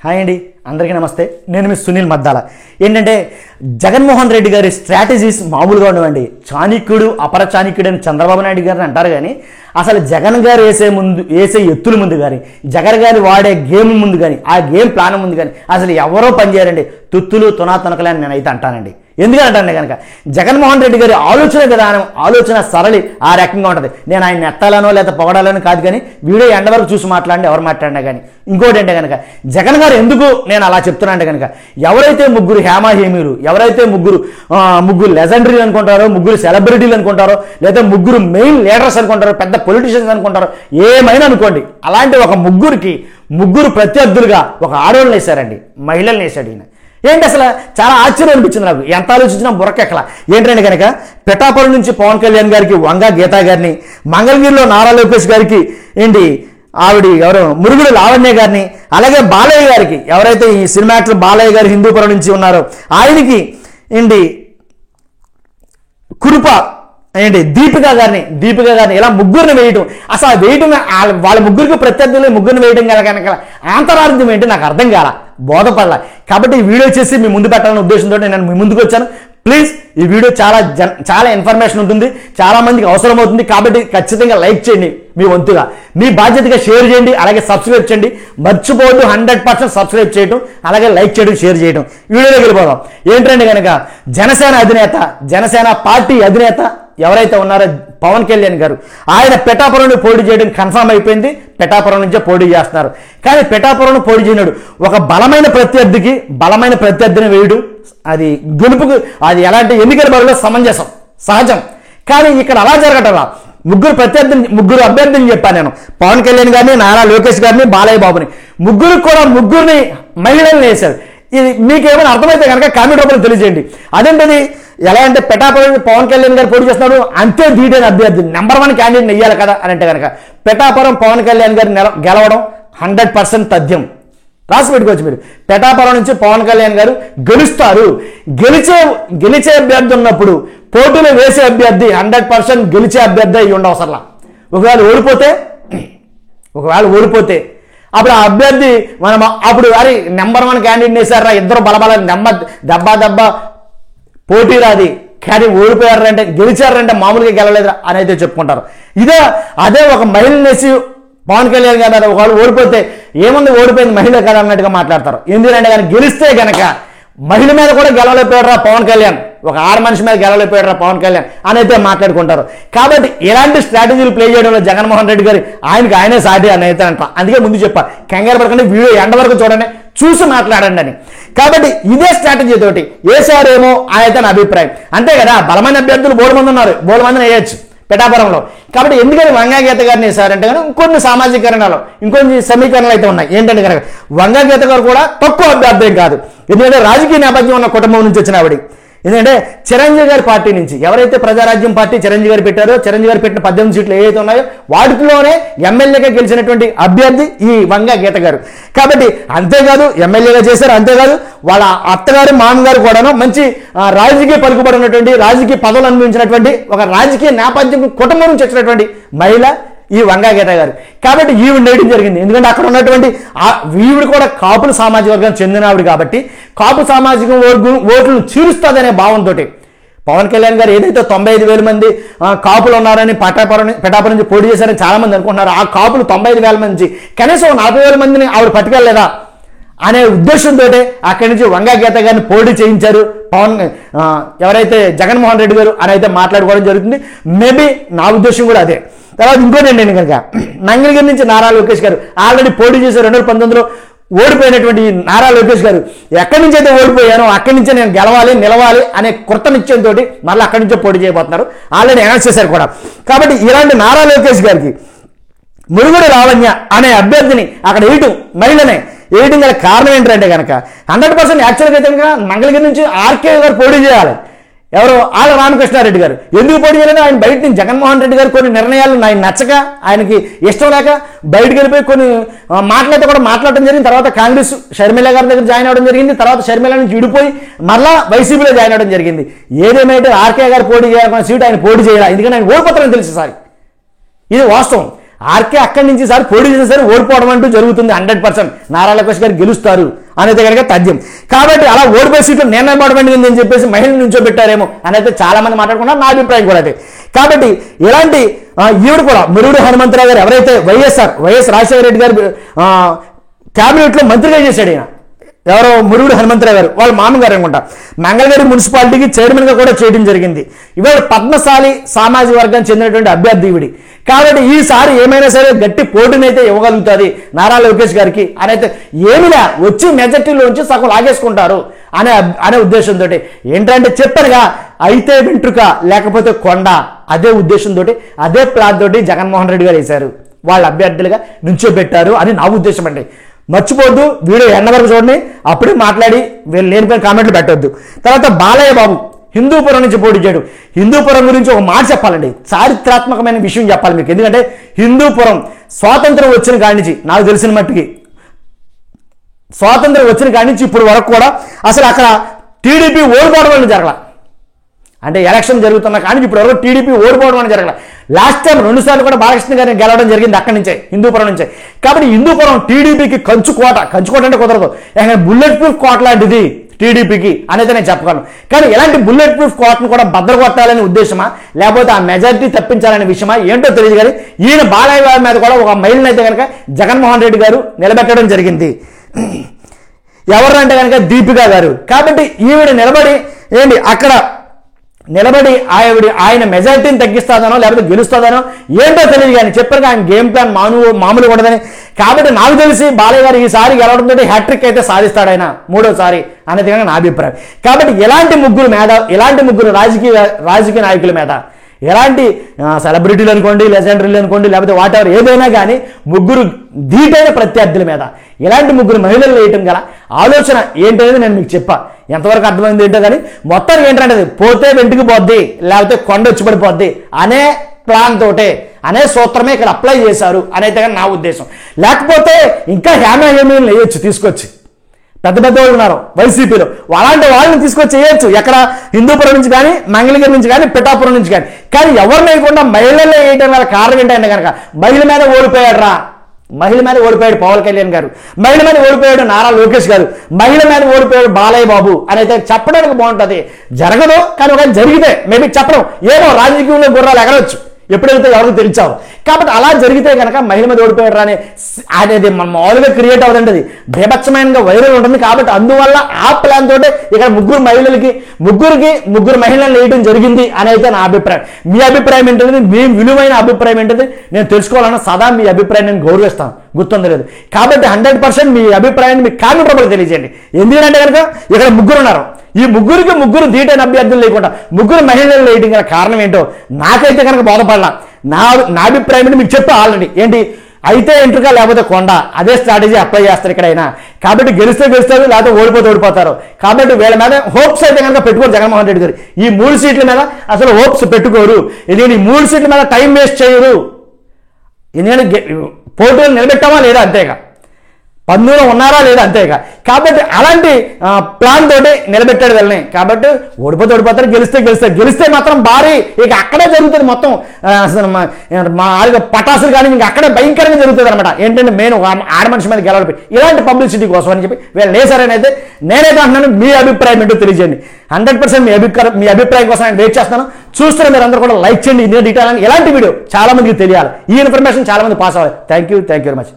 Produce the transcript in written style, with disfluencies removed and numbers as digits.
Hi అండి, అందరికీ నమస్తే. నేను మీ సునీల్ మద్దాల. ఏంటంటే జగన్మోహన్ రెడ్డి గారి స్ట్రాటజీస్ మామూలుగా ఉండవండి. చాణక్యుడు అపర చాణక్యుడు అని చంద్రబాబు నాయుడు గారిని అంటారు, కానీ అసలు జగన్ గారు వేసే ఎత్తుల ముందు కానీ, జగన్ గారు వాడే గేమ్ ముందు కానీ, ఆ గేమ్ ప్లాన్ ముందు కానీ అసలు ఎవరో పనిచేయరండి. తుత్తులు తునాతునకలే అని నేనైతే అంటానండి. ఎందుకంటే కనుక జగన్మోహన్ రెడ్డి గారి ఆలోచన విధానం, ఆలోచన సరళి ఆ రకంగా ఉంటుంది. నేను ఆయన ఎత్తాలనో లేదా పొగడాలనో కాదు, కానీ వీడియో ఎండ వరకు చూసి మాట్లాడండి, ఎవరు మాట్లాడినా కానీ. ఇంకోటి అంటే కనుక జగన్ గారు ఎందుకు నేను అలా చెప్తున్నా అంటే కనుక, ఎవరైతే ముగ్గురు హేమీలు, ఎవరైతే ముగ్గురు లెజెండరీలు అనుకుంటారో, ముగ్గురు సెలబ్రిటీలు అనుకుంటారో, లేదా ముగ్గురు మెయిన్ లీడర్స్ అనుకుంటారో, పెద్ద పొలిటీషియన్స్ అనుకుంటారో, ఏమైనా అనుకోండి, అలాంటి ఒక ముగ్గురు ప్రత్యర్థులుగా ఒక ఆడవాళ్ళని వేశారండి, మహిళల్ని వేశాడు ఈయన. ఏంటి అసలు చాలా ఆశ్చర్యం అనిపించింది నాకు. ఎంత ఆలోచించినా బుర్రకెక్కల. ఏంటంటే కనుక పిఠాపురం నుంచి పవన్ కళ్యాణ్ గారికి వంగా గీతా గారిని, మంగళగిరిలో నారా లోకేష్ గారికి ఏంటి ఎవరు మురుగుడు లావణ్య గారిని, అలాగే బాలయ్య గారికి, ఎవరైతే ఈ సినిమా యాక్టర్ బాలయ్య గారు హిందూపురం నుంచి ఉన్నారో ఆయనకి ఏంటి కురుప దీపిక గారిని ఇలా ముగ్గురిని వేయటం, అసలు వేయటం వాళ్ళ ముగ్గురికి ప్రత్యర్థులు ముగ్గురిని వేయటం కనుక ఆంతరార్థం ఏంటి నాకు అర్థం కాల, బోధపడాల. కాబట్టి ఈ వీడియో చేసి మీ ముందు పెట్టాలనే ఉద్దేశంతో నేను మీ ముందుకు వచ్చాను. ప్లీజ్ ఈ వీడియో చాలా ఇన్ఫర్మేషన్ ఉంటుంది, చాలా మందికి అవసరం అవుతుంది. కాబట్టి ఖచ్చితంగా లైక్ చేయండి, మీ వంతుగా మీ బాధ్యతగా షేర్ చేయండి, అలాగే సబ్స్క్రైబ్ చేయండి. మర్చిపోవద్దు 100% సబ్స్క్రైబ్ చేయడం, అలాగే లైక్ చేయడం, షేర్ చేయడం. వీడియోలోకి వెళ్ళిపోదాం. ఏంటంటే కనుక జనసేన పార్టీ అధినేత ఎవరైతే ఉన్నారో పవన్ కళ్యాణ్ గారు, ఆయన పిఠాపురం పోటీ చేయడం కన్ఫర్మ్ అయిపోయింది. పిఠాపురం నుంచే పోటీ చేస్తున్నారు. కానీ పిఠాపురం పోటీ చేయనాడు ఒక బలమైన ప్రత్యర్థిని వేయడం, అది గెలుపుకు అది ఎలాంటి ఎన్నికల బరిలో సహజం. కానీ ఇక్కడ అలా జరగటం, ముగ్గురు అభ్యర్థిని చెప్పాను నేను, పవన్ కళ్యాణ్ గారిని, నారా లోకేష్ గారిని, బాలయ్య బాబుని, ముగ్గురిని మహిళల్ని వేశారు. ఇది మీకేమైనా అర్థమైతే కనుక కామెంట్ రూపంలో తెలియజేయండి. అదేంటది ఎలా అంటే పిఠాపురం పవన్ కళ్యాణ్ గారు పోటీ చేస్తున్నారు, అంతే ధీటైన అభ్యర్థి, నెంబర్ 1 క్యాండిడేట్ నెయ్యాలి కదా అని అంటే కనుక పిఠాపురం పవన్ కళ్యాణ్ గారు గెలవడం 100% తథ్యం. రాసి పెట్టుకోవచ్చు మీరు. పిఠాపురం నుంచి పవన్ కళ్యాణ్ గారు గెలుస్తారు. గెలిచే అభ్యర్థి ఉన్నప్పుడు పోటీలో వేసే అభ్యర్థి 100% గెలిచే అభ్యర్థి అయ్యి ఉండవసరలా. ఒకవేళ ఓడిపోతే అప్పుడు ఆ అభ్యర్థి అప్పుడు అరే నెంబర్ 1 క్యాండిడేట్ వేశారా, ఇద్దరు బలబల దెబ్బ పోటీ రాది, కానీ ఓడిపోయారంటే గెలిచారంటే మామూలుగా గెలలేదురా అని అయితే చెప్పుకుంటారు. అదే ఒక మహిళను వేసి పవన్ కళ్యాణ్ గారు ఒకవేళ ఓడిపోతే ఏముంది, ఓడిపోయింది మహిళ కదా అన్నట్టుగా మాట్లాడతారు. ఎందుకంటే కానీ గెలిస్తే గనక మహిళ మీద కూడా గెలవలేకపోయాడురా పవన్ కళ్యాణ్, ఒక ఆడ మనిషి మీద గెలవలేకపోయాడురా పవన్ కళ్యాణ్ అని అయితే మాట్లాడుకుంటారు. కాబట్టి ఇలాంటి స్ట్రాటజీలు ప్లే చేయడంలో జగన్మోహన్ రెడ్డి గారు ఆయనే సాటి అని అయితే అంట. అందుకే ముందు చెప్పా, కంగారు పడకండి, వీడియో ఎండ వరకు చూడండి, చూసి మాట్లాడండి అని. కాబట్టి ఇదే స్ట్రాటజీ తోటి వేసారేమో అయితే నా అభిప్రాయం. అంతే కదా, బలమైన అభ్యర్థులు బోడు మందిని వేయచ్చు పిఠాపురంలో. కాబట్టి ఎందుకని వంగా గీత గారిని వేశారంటే కనుక ఇంకొన్ని సామాజికరణాలు, ఇంకొన్ని సమీకరణలు అయితే ఉన్నాయి. ఏంటంటే కనుక వంగా గీత గారు కూడా తక్కువ అభ్యర్థం కాదు, ఎందుకంటే రాజకీయ నేపథ్యం ఉన్న కుటుంబం నుంచి వచ్చిన ఆవిడ. ఎందుకంటే చిరంజీవి గారి పార్టీ నుంచి ఎవరైతే ప్రజారాజ్యం పార్టీ చిరంజీవి గారు పెట్టారో, చిరంజీవి గారు పెట్టిన 18 సీట్లు ఏవైతే ఉన్నాయో వాటిలోనే ఎమ్మెల్యేగా గెలిచినటువంటి అభ్యర్థి ఈ వంగా గీత గారు. కాబట్టి అంతేకాదు ఎమ్మెల్యేగా చేశారు, అంతేకాదు వాళ్ళ అత్తగారు మామగారు కూడాను మంచి రాజకీయ పలుకుబడి ఉన్నటువంటి, రాజకీయ పదవులు అనుభవించినటువంటి ఒక రాజకీయ నేపథ్యం కుటుంబం నుంచి వచ్చినటువంటి మహిళ ఈ వంగా గీత గారు. కాబట్టి ఈవిడ నేయడం జరిగింది. ఎందుకంటే అక్కడ ఉన్నటువంటి ఈవిడ కూడా కాపుల సామాజిక వర్గానికి చెందిన ఆవిడ కాబట్టి కాపు సామాజిక ఓట్లను చీరుస్తుందనే భావంతో పవన్ కళ్యాణ్ గారు ఏదైతే 95,000 మంది కాపులు ఉన్నారని పిఠాపురం నుంచి పోటీ చేశారని చాలా మంది అనుకుంటున్నారు. ఆ కాపులు 95,000 మంది నుంచి కనీసం 40,000 మందిని ఆవిడ పట్టుకెళ్ళలేదా అనే ఉద్దేశంతో అక్కడి నుంచి వంగా గీత గారిని పోటీ చేయించారు ఎవరైతే జగన్మోహన్ రెడ్డి గారు అని అయితే మాట్లాడుకోవడం జరుగుతుంది. మేబీ నా ఉద్దేశం కూడా అదే. తర్వాత ఇంకోటి ఏంటండి కనుక మంగళగిరి నుంచి నారా లోకేష్ గారు ఆల్రెడీ పోటీ చేశారు. 2019లో ఓడిపోయినటువంటి నారా లోకేష్ గారు ఎక్కడి నుంచి అయితే ఓడిపోయానో అక్కడి నుంచే నేను నిలవాలి అనే కృత నిశ్చయంతో మళ్ళీ అక్కడి నుంచే పోటీ చేయబోతున్నారు. ఆల్రెడీ అనౌన్స్ చేశారు కూడా. కాబట్టి ఇలాంటి నారా లోకేష్ గారికి మురుగుడు లావణ్య అనే అభ్యర్థిని అక్కడ మహిళనే వేయడం గల కారణం ఏంటంటే కనుక 100% యాక్చువల్గా అయితే కనుక మంగళగిరి నుంచి ఆర్కే గారు పోటీ చేయాలి. ఎవరు ఆళ్ళ రామకృష్ణారెడ్డి గారు ఎందుకు పోటీ చేయలేదు, ఆయన బయట నుంచి జగన్మోహన్ రెడ్డి గారు కొన్ని నిర్ణయాలు ఆయన నచ్చక, ఆయనకి ఇష్టం లేక బయటకు వెళ్ళిపోయి కొన్ని మాటలైతే కూడా మాట్లాడటం జరిగింది. తర్వాత కాంగ్రెస్ షర్మిల గారి దగ్గర జాయిన్ అవ్వడం జరిగింది. తర్వాత షర్మిల నుంచి విడిపోయి మళ్ళా వైసీపీలో జాయిన్ అవ్వడం జరిగింది. ఏదేమైతే ఆర్కే గారు పోటీ చేయాలన్న సీటు ఆయన పోటీ చేయాలి, ఎందుకంటే ఆయన ఓడిపోతారని తెలుసు సార్, ఇది వాస్తవం. ఆర్కే అక్కడి నుంచి సార్ పోటీ చేసిన సరే ఓడిపోవడం అంటూ జరుగుతుంది. 100% నారా లోకేష్ గారు గెలుస్తారు అనేది కనుక తథ్యం. కాబట్టి అలా ఓడిపోయే సీట్లు నిర్ణయం పడబడింది అని చెప్పేసి మహిళలు నుంచోబెట్టారేమో అనేది చాలా మంది మాట్లాడుకున్నారు. నా అభిప్రాయం కూడా అదే. కాబట్టి ఇలాంటి ఈవిడ కూడా మురుగుడు హనుమంతరావు గారు ఎవరైతే వైఎస్ రాజశేఖర రెడ్డి గారు క్యాబినెట్లో మంత్రిగా చేశాడు ఈయన, ఎవరో మురుగుడు హనుమంతరావు గారు వాళ్ళ మామగారు అనుకుంటా, మంగళగిరి మున్సిపాలిటీకి చైర్మన్గా కూడా చేయడం జరిగింది. ఇవాళ పద్మశాలి సామాజిక వర్గానికి చెందినటువంటి అభ్యర్థి ఈవిడి. కాబట్టి ఈసారి ఏమైనా సరే గట్టి పోటీనైతే ఇవ్వగలుగుతుంది నారా లోకేష్ గారికి అని అయితే ఏమిలా వచ్చి మెజార్టీలోంచి సగం లాగేసుకుంటారు అనే ఉద్దేశంతో ఏంటంటే చెప్పారుగా, అయితే వెంట్రుక లేకపోతే కొండ, అదే ఉద్దేశంతో అదే ప్లాన్ తోటి జగన్మోహన్ రెడ్డి గారు వేశారు, వాళ్ళ అభ్యర్థులుగా నుంచోబెట్టారు అని నా ఉద్దేశం అండి. మర్చిపోద్దు, వీడియో ఎండ వరకు చూడండి, అప్పుడే మాట్లాడి వీళ్ళు లేనిపోయిన కామెంట్లు పెట్టొద్దు. తర్వాత బాలయ్య బాబు హిందూపురం నుంచి పోటీ చేయడం. హిందూపురం గురించి ఒక మాట చెప్పాలండి, చారిత్రాత్మకమైన విషయం చెప్పాలి మీకు. ఎందుకంటే హిందూపురం స్వాతంత్రం వచ్చిన కాడి నుంచి నాకు తెలిసిన మట్టుకి స్వాతంత్రం వచ్చిన కాడి నుంచి ఇప్పుడు వరకు కూడా అసలు అక్కడ టీడీపీ ఓడిపోవడం అనేది జరగల. అంటే ఎలక్షన్ జరుగుతున్న కానీ ఇప్పుడు వరకు టీడీపీ ఓడిపోవడం అనేది జరగల. లాస్ట్ టైం 2 సార్లు కూడా బాలకృష్ణ గారిని గెలవడం జరిగింది అక్కడి నుంచే, హిందూపురం నుంచే. కాబట్టి హిందూపురం టీడీపీకి కంచుకోట అంటే కుదరదు, బుల్లెట్ ప్రూఫ్ కోట లాంటిది టీడీపీకి అనేది నేను చెప్పగలను. కానీ ఎలాంటి బుల్లెట్ ప్రూఫ్ కోటను కూడా భద్రకొట్టాలనే ఉద్దేశమా లేకపోతే ఆ మెజారిటీ తప్పించాలనే విషయమా ఏంటో తెలియదు. కానీ ఈయన బాలయ్య గారి మీద కూడా ఒక మైలుని అయితే కనుక జగన్మోహన్ రెడ్డి గారు నిలబెట్టడం జరిగింది. ఎవరంటే కనుక దీపిక గారు. కాబట్టి ఈవిడ అక్కడ నిలబడి ఆయన మెజారిటీని తగ్గిస్తాదనో లేకపోతే గెలుస్తుందనో ఏంటో తెలియదు. కానీ చెప్పారు ఆయన గేమ్ ప్లాన్ మామూలు ఉండదని. కాబట్టి నాకు తెలిసి బాలయ్య గారు ఈసారి గెలవడంతో హ్యాట్రిక్ అయితే సాధిస్తాడు ఆయన 3వసారి అనేది నా అభిప్రాయం. కాబట్టి ఇలాంటి ముగ్గురు రాజకీయ నాయకుల మీద, ఎలాంటి సెలబ్రిటీలు అనుకోండి, లెజెండరీలు అనుకోండి, లేకపోతే వాటెవర్ ఏదైనా కానీ ముగ్గురు ధీటైన ప్రత్యర్థుల మీద ఇలాంటి ముగ్గురు మహిళలు వేయటం గల ఆలోచన ఏంటనేది నేను మీకు చెప్పా. ఎంతవరకు అర్థమైంది ఏంటో కానీ మొత్తానికి ఏంటంటే పోతే వెంటికి పోద్ది లేకపోతే కొండ వచ్చి పడిపోద్ది అనే ప్లాన్ తోటే అనే సూత్రమే ఇక్కడ అప్లై చేశారు అనేది కానీ నా ఉద్దేశం. లేకపోతే ఇంకా హేమీలు వేయొచ్చు, తీసుకొచ్చి పెద్ద వాళ్ళు ఉన్నారు వైసీపీలో, అలాంటి వాళ్ళని తీసుకొచ్చి వేయొచ్చు ఎక్కడ హిందూపురం నుంచి కానీ, మంగళగిరి నుంచి కానీ, పిఠాపురం నుంచి కానీ ఎవరిని వేయకుండా మహిళల్లో వేయడం వల్ల కారణం ఏంటంటే కనుక మహిళ మీద ఓడిపోయాడు పవన్ కళ్యాణ్ గారు, మహిళ మీద ఓడిపోయాడు నారా లోకేష్ గారు, మహిళ మీద ఓడిపోయాడు బాలయ్య బాబు అని అయితే చెప్పడానికి బాగుంటుంది. జరగదు కానీ ఒక జరిగితే మేబీ చెప్పడం ఏమో రాజకీయంలో గుర్రాలు ఎగరవచ్చు, ఎప్పుడైతే ఎవరికి తెలిసావు. కాబట్టి అలా జరిగితే కనుక మహిళ మీద ఓడిపోయారు అనేది మామూలుగా క్రియేట్ అవుతుంది, అది బీభత్సమైనగా వైరల్ ఉంటుంది. కాబట్టి అందువల్ల ఆ ప్లాన్ తోటే ఇక్కడ ముగ్గురు మహిళలను వేయడం జరిగింది అని అయితే నా అభిప్రాయం. మీ అభిప్రాయం ఏంటంటే, మీ విలువైన అభిప్రాయం ఏంటంటే నేను తెలుసుకోవాలన్నా సదా మీ అభిప్రాయం నేను గౌరవిస్తాను, గుర్తుంది లేదు. కాబట్టి 100% మీ అభిప్రాయాన్ని మీ కామెంట్ రూపంలో తెలియజేయండి. ఎందుకంటే కనుక ఇక్కడ ముగ్గురు ఉన్నారు, ఈ ముగ్గురు ధీటైన అభ్యర్థులు లేకుండా ముగ్గురు మహిళలు వేయడం గల కారణం ఏంటో నాకైతే కనుక బోధపడాల. నా అభిప్రాయం ఏంటి మీకు చెప్పి ఆల్రెడీ ఏంటి అయితే ఎంట్రుక లేకపోతే కొండ, అదే స్ట్రాటజీ అప్లై చేస్తారు ఇక్కడైనా. కాబట్టి గెలిస్తే గెలుస్తారు, లేకపోతే ఓడిపోతారు. కాబట్టి వీళ్ళ మీద హోప్స్ అయితే కనుక పెట్టుకోరు జగన్మోహన్ రెడ్డి గారు. ఈ 3 సీట్ల మీద అసలు హోప్స్ పెట్టుకోరు. ఎందుకంటే ఈ 3 సీట్ల మీద టైం వేస్ట్ చేయరు. ఎందుకంటే పోటీలు నిలబెట్టామా లేదా అంతేగా, 19 ఉన్నారా లేదా అంతేగా. కాబట్టి అలాంటి ప్లాన్ తోటి నిలబెట్టాడు వెళ్ళని. కాబట్టి ఓడిపోతారు, గెలిస్తే మాత్రం భారీ ఇక అక్కడే జరుగుతుంది మొత్తం. మా పటాసులు కానీ ఇంకా అక్కడే భయంకరంగా జరుగుతుంది అనమాట. ఏంటంటే మెయిన్ ఆడ మనిషి మీద గెలవడం ఇలాంటి పబ్లిసిటీ కోసం అని చెప్పి వీళ్ళు లేసారని అయితే నేనైతే అంటున్నాను. మీ అభిప్రాయం ఏంటో తెలియజేయండి. 100% మీ అభిప్రాయం కోసం నేను వెయిట్ చేస్తాను. చూస్తున్న మీరు అందరూ కూడా లైక్ చేయండి. ఇదే డీటెయిల్ అని ఇలాంటి వీడియో చాలా మందికి తెలియాలి, ఈ ఇన్ఫర్మేషన్ చాలా మంది పాస్ అవ్వాలి. Thank you very much.